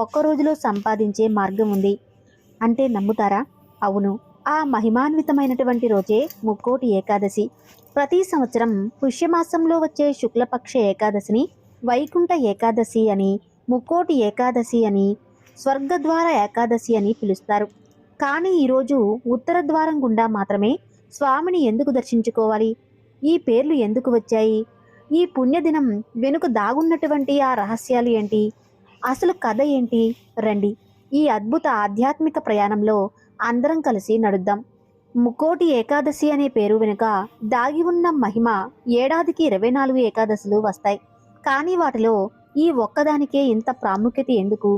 ఒక్క రోజులో సంపాదించే మార్గం ఉంది అంటే నమ్ముతారా? అవును, ఆ మహిమాన్వితమైనటువంటి రోజే ముక్కోటి ఏకాదశి. ప్రతి సంవత్సరం పుష్యమాసంలో వచ్చే శుక్లపక్ష ఏకాదశిని వైకుంఠ ఏకాదశి అని, ముక్కోటి ఏకాదశి అని, స్వర్గద్వార ఏకాదశి అని పిలుస్తారు. కానీ ఈరోజు ఉత్తర ద్వారం గుండా మాత్రమే స్వామిని ఎందుకు దర్శించుకోవాలి? ఈ పేర్లు ఎందుకు వచ్చాయి? ఈ పుణ్యదినం వెనుక దాగున్నటువంటి ఆ రహస్యాలు ఏంటి? అసలు కథ ఏంటి? రండి, ఈ అద్భుత ఆధ్యాత్మిక ప్రయాణంలో అందరం కలిసి నడుద్దాం. ముక్కోటి ఏకాదశి అనే పేరు వెనుక దాగి ఉన్న మహిమ. ఏడాదికి 24 ఏకాదశులు వస్తాయి. కానీ వాటిలో ఈ ఒక్కదానికే ఇంత ప్రాముఖ్యత ఎందుకు?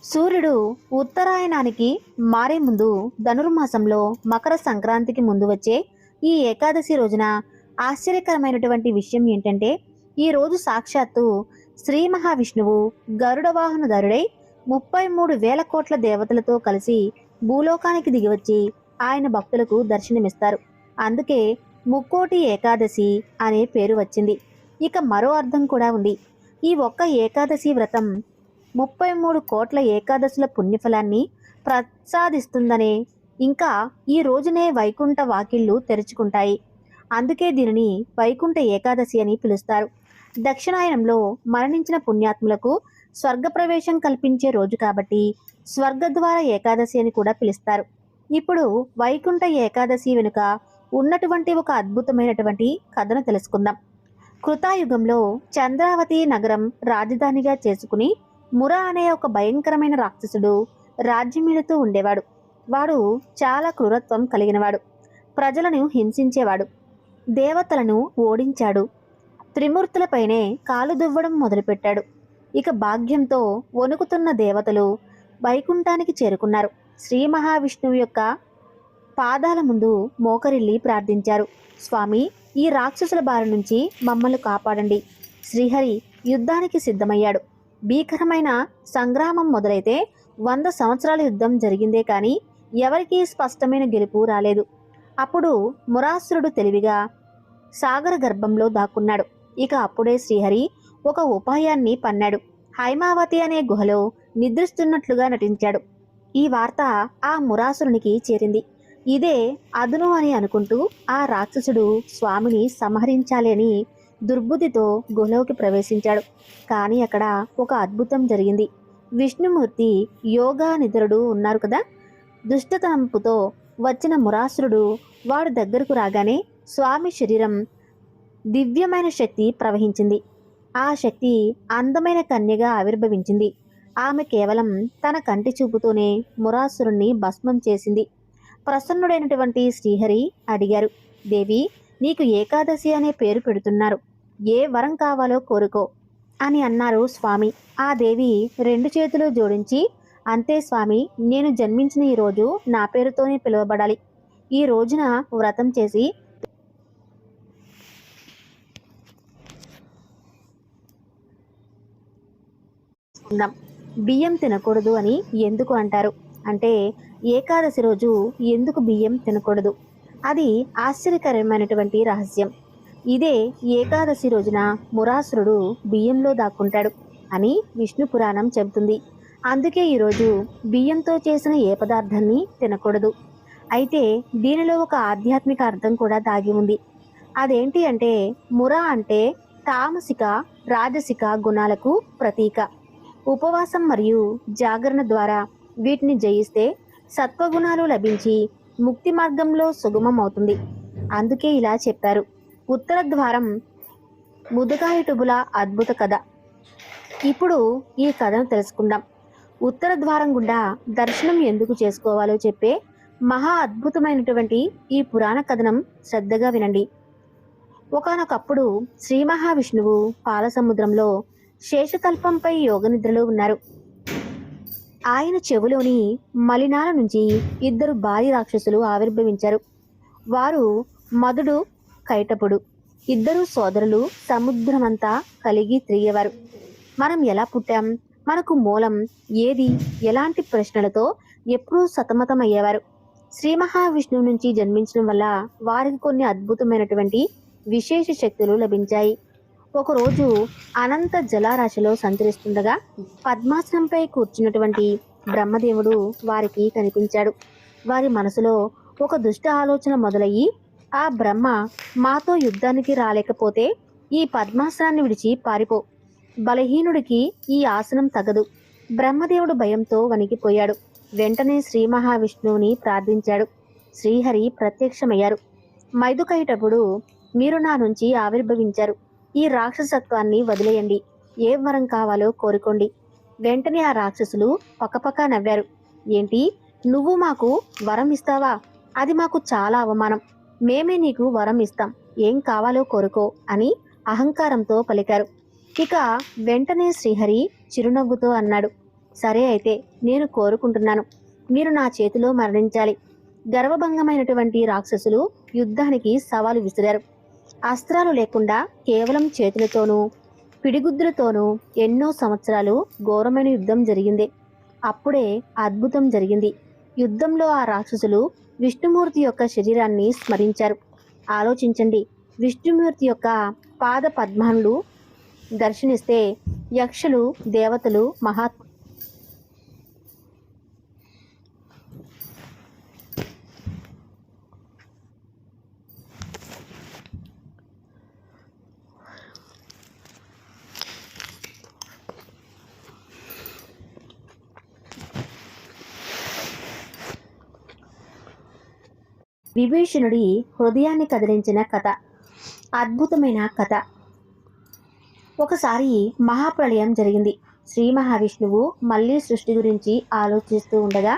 సూర్యుడు ఉత్తరాయణానికి మారే ముందు ధనుర్మాసంలో మకర సంక్రాంతికి ముందు వచ్చే ఈ ఏకాదశి రోజున ఆశ్చర్యకరమైనటువంటి విషయం ఏంటంటే, ఈ రోజు సాక్షాత్తు శ్రీ మహావిష్ణువు గరుడ వాహనధరుడై 33,000 కోట్ల దేవతలతో కలిసి భూలోకానికి దిగివచ్చి ఆయన భక్తులకు దర్శనమిస్తారు. అందుకే ముక్కోటి ఏకాదశి అనే పేరు వచ్చింది. ఇక మరో అర్థం కూడా ఉంది. ఈ ఒక్క ఏకాదశి వ్రతం 33 కోట్ల ఏకాదశుల పుణ్యఫలాన్ని ప్రసాదిస్తుందనే. ఇంకా ఈ రోజునే వైకుంఠ వాకిళ్ళు తెరుచుకుంటాయి. అందుకే దీనిని వైకుంఠ ఏకాదశి అని పిలుస్తారు. దక్షిణాయనంలో మరణించిన పుణ్యాత్ములకు స్వర్గప్రవేశం కల్పించే రోజు కాబట్టి స్వర్గద్వార ఏకాదశి అని కూడా పిలుస్తారు. ఇప్పుడు వైకుంఠ ఏకాదశి వెనుక ఉన్నటువంటి ఒక అద్భుతమైనటువంటి కథను తెలుసుకుందాం. కృతాయుగంలో చంద్రావతి నగరం రాజధానిగా చేసుకుని మురా అనే ఒక భయంకరమైన రాక్షసుడు రాజ్యమేలుతూ ఉండేవాడు. వాడు చాలా క్రూరత్వం కలిగినవాడు. ప్రజలను హింసించేవాడు. దేవతలను ఓడించాడు. త్రిమూర్తులపైనే కాలు దువ్వడం మొదలుపెట్టాడు. ఇక భాగ్యంతో వణుకుతున్న దేవతలు వైకుంఠానికి చేరుకున్నారు. శ్రీ మహావిష్ణువు యొక్క పాదాల ముందు మోకరిల్లి ప్రార్థించారు. స్వామి, ఈ రాక్షసుల బారి నుంచి మమ్మల్ని కాపాడండి. శ్రీహరి యుద్ధానికి సిద్ధమయ్యాడు. భీకరమైన సంగ్రామం మొదలైతే 100 సంవత్సరాల యుద్ధం జరిగిందే కానీ ఎవరికీ స్పష్టమైన గెలుపు రాలేదు. అప్పుడు మురాసురుడు తెలివిగా సాగర గర్భంలో దాక్కున్నాడు. ఇక అప్పుడే శ్రీహరి ఒక ఉపాయాన్ని పన్నాడు. హైమావతి అనే గుహలో నిద్రిస్తున్నట్లుగా నటించాడు. ఈ వార్త ఆ మురాసురునికి చేరింది. ఇదే అదును అని అనుకుంటూ ఆ రాక్షసుడు స్వామిని సంహరించాలి అని దుర్బుద్ధితో గుహలోకి ప్రవేశించాడు. కానీ అక్కడ ఒక అద్భుతం జరిగింది. విష్ణుమూర్తి యోగా నిద్రుడు ఉన్నారు కదా. దుష్టతనంపుతో వచ్చిన మురాసురుడు వాడు దగ్గరకు రాగానే స్వామి శరీరం దివ్యమైన శక్తి ప్రవహించింది. ఆ శక్తి అందమైన కన్యగా ఆవిర్భవించింది. ఆమె కేవలం తన కంటి చూపుతోనే మురాసురుణ్ణి భస్మం చేసింది. ప్రసన్నుడైనటువంటి శ్రీహరి అడిగారు, దేవి, నీకు ఏకాదశి అనే పేరు పెడుతున్నారు. ఏ వరం కావాలో కోరుకో అని అన్నారు స్వామి. ఆ దేవి 2 చేతులు జోడించి, అంతే స్వామి, నేను జన్మించిన ఈ రోజు నా పేరుతోనే పిలువబడాలి. ఈ రోజున వ్రతం చేసి బియ్యం తినకూడదు అని ఎందుకు అంటారు అంటే, ఏకాదశి రోజు ఎందుకు బియ్యం తినకూడదు? అది ఆశ్చర్యకరమైనటువంటి రహస్యం. ఇదే ఏకాదశి రోజున మురాసురుడు బియ్యంలో దాక్కుంటాడు అని విష్ణు పురాణం చెబుతుంది. అందుకే ఈరోజు బియ్యంతో చేసిన ఏ పదార్థాన్ని తినకూడదు. అయితే దీనిలో ఒక ఆధ్యాత్మిక అర్థం కూడా దాగి ఉంది. అదేంటి అంటే, మురా అంటే తామసిక రాజసిక గుణాలకు ప్రతీక. ఉపవాసం మరియు జాగరణ ద్వారా వీటిని జయిస్తే సత్వగుణాలు లభించి ముక్తి మార్గంలో సుగమం అవుతుంది. అందుకే ఇలా చెప్పారు. ఉత్తర ద్వారం ముదుగాయుటుబుల అద్భుత కథ. ఇప్పుడు ఈ కథను తెలుసుకుందాం. ఉత్తర ద్వారం గుండా దర్శనం ఎందుకు చేసుకోవాలో చెప్పే మహా అద్భుతమైనటువంటి ఈ పురాణ కథనం శ్రద్ధగా వినండి. ఒకానొకప్పుడు శ్రీ మహావిష్ణువు పాలసముద్రంలో శేషతల్పంపై యోగనిద్రలో ఉన్నారు. ఆయన చెవులోని మలినాల నుంచి 2 భారీ రాక్షసులు ఆవిర్భవించారు. వారు మధుడు, కైటపుడు. 2 సోదరులు సముద్రమంతా కలిగి తిరిగేవారు. మనం ఎలా పుట్టాం, మనకు మూలం ఏది, ఎలాంటి ప్రశ్నలతో ఎప్పుడూ సతమతమయ్యేవారు. శ్రీ మహావిష్ణువు నుంచి జన్మించడం వల్ల వారికి కొన్ని అద్భుతమైనటువంటి విశేష శక్తులు లభించాయి. ఒకరోజు అనంత జలారాశిలో సంచరిస్తుండగా పద్మాసనంపై కూర్చున్నటువంటి బ్రహ్మదేవుడు వారికి కనిపించాడు. వారి మనసులో ఒక దుష్ట ఆలోచన మొదలయ్యి, ఆ బ్రహ్మ మాతో యుద్ధానికి రాలేకపోతే ఈ పద్మాసనాన్ని విడిచి పారిపో, బలహీనుడికి ఈ ఆసనం తగదు. బ్రహ్మదేవుడు భయంతో వణికిపోయాడు. వెంటనే శ్రీ మహావిష్ణువుని ప్రార్థించాడు. శ్రీహరి ప్రత్యక్షమయ్యారు. మైదుకయ్యేటప్పుడు మీరు నా నుంచి ఆవిర్భవించారు. ఈ రాక్షసత్వాన్ని వదిలేయండి. ఏ వరం కావాలో కోరుకోండి. వెంటనే ఆ రాక్షసులు పకపకా నవ్వారు. ఏంటి, నువ్వు మాకు వరం ఇస్తావా? అది మాకు చాలా అవమానం. మేమే నీకు వరం ఇస్తాం. ఏం కావాలో కోరుకో అని అహంకారంతో పలికారు. ఇక వెంటనే శ్రీహరి చిరునవ్వుతో అన్నాడు, సరే అయితే నేను కోరుకుంటున్నాను. మీరు నా చేతిలో మరణించాలి. గర్వభంగమైనటువంటి రాక్షసులు యుద్ధానికి సవాలు విసిరారు. అస్త్రాలు లేకుండా కేవలం చేతులతోనూ పిడిగుద్దులతోనూ ఎన్నో సంవత్సరాలు ఘోరమైన యుద్ధం జరిగింది. అప్పుడే అద్భుతం జరిగింది. యుద్ధంలో ఆ రాక్షసులు విష్ణుమూర్తి యొక్క శరీరాన్ని స్మరించారు. ఆలోచించండి, విష్ణుమూర్తి యొక్క పాద పద్మాలు దర్శనిస్తే యక్షులు, దేవతలు, మహాత్ములు విభీషణుడి హృదయాన్ని కదిలించిన కథ. అద్భుతమైన కథ. ఒకసారి మహాప్రళయం జరిగింది. శ్రీ మహావిష్ణువు మళ్ళీ సృష్టి గురించి ఆలోచిస్తూ ఉండగా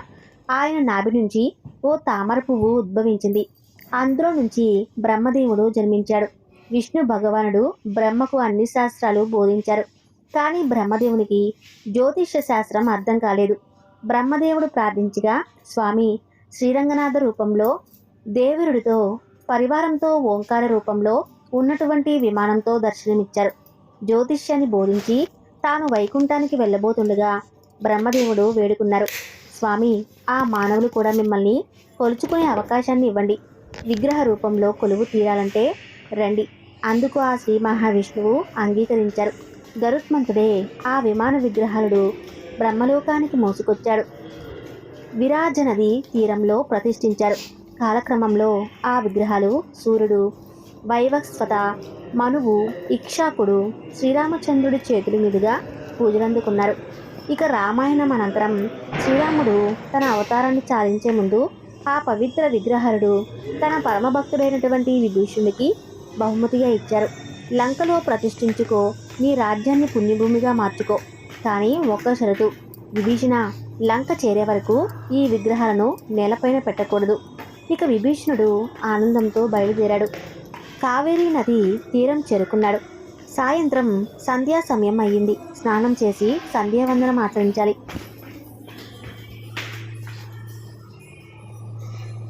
ఆయన నాభి నుంచి ఓ తామర పువ్వు ఉద్భవించింది. అందులో నుంచి బ్రహ్మదేవుడు జన్మించాడు. విష్ణు భగవానుడు బ్రహ్మకు అన్ని శాస్త్రాలు బోధించారు. కానీ బ్రహ్మదేవునికి జ్యోతిష్య శాస్త్రం అర్థం కాలేదు. బ్రహ్మదేవుడు ప్రార్థించగా స్వామి శ్రీరంగనాథ రూపంలో, దేవరుడితో పరివారంతో ఓంకార రూపంలో ఉన్నటువంటి విమానంతో దర్శనమిచ్చారు. జ్యోతిష్యాన్ని బోధించి తాను వైకుంఠానికి వెళ్ళబోతుండగా బ్రహ్మదేవుడు వేడుకున్నారు, స్వామి ఆ మానవులు కూడా మిమ్మల్ని కొలుచుకునే అవకాశాన్ని ఇవ్వండి. విగ్రహ రూపంలో కొలువు తీరాలంటే రండి. అందుకు ఆ శ్రీ మహావిష్ణువు అంగీకరించారు. గరుత్మంతుడే ఆ విమాన విగ్రహాలుడు బ్రహ్మలోకానికి మోసుకొచ్చాడు. విరాజ నది తీరంలో ప్రతిష్ఠించారు. కాలక్రమంలో ఆ విగ్రహాలు సూర్యుడు, వైవస్వత, మనువు, ఇక్షాకుడు, శ్రీరామచంద్రుడి చేతుల మీదుగా పూజలందుకున్నారు. ఇక రామాయణం అనంతరం శ్రీరాముడు తన అవతారాన్ని చాలించే ముందు ఆ పవిత్ర విగ్రహాలుడు తన పరమభక్తుడైనటువంటి విభీషణుడికి బహుమతిగా ఇచ్చారు. లంకలో ప్రతిష్ఠించుకో, నీ రాజ్యాన్ని పుణ్యభూమిగా మార్చుకో, కానీ ఒక్క షరతు, విభీషణ లంక చేరే వరకు ఈ విగ్రహాలను నేలపైన పెట్టకూడదు. ఇక విభీషణుడు ఆనందంతో బయలుదేరాడు. కావేరీ నది తీరం చేరుకున్నాడు. సాయంత్రం సంధ్యా సమయం అయ్యింది. స్నానం చేసి సంధ్యావందనం ఆచరించాలి.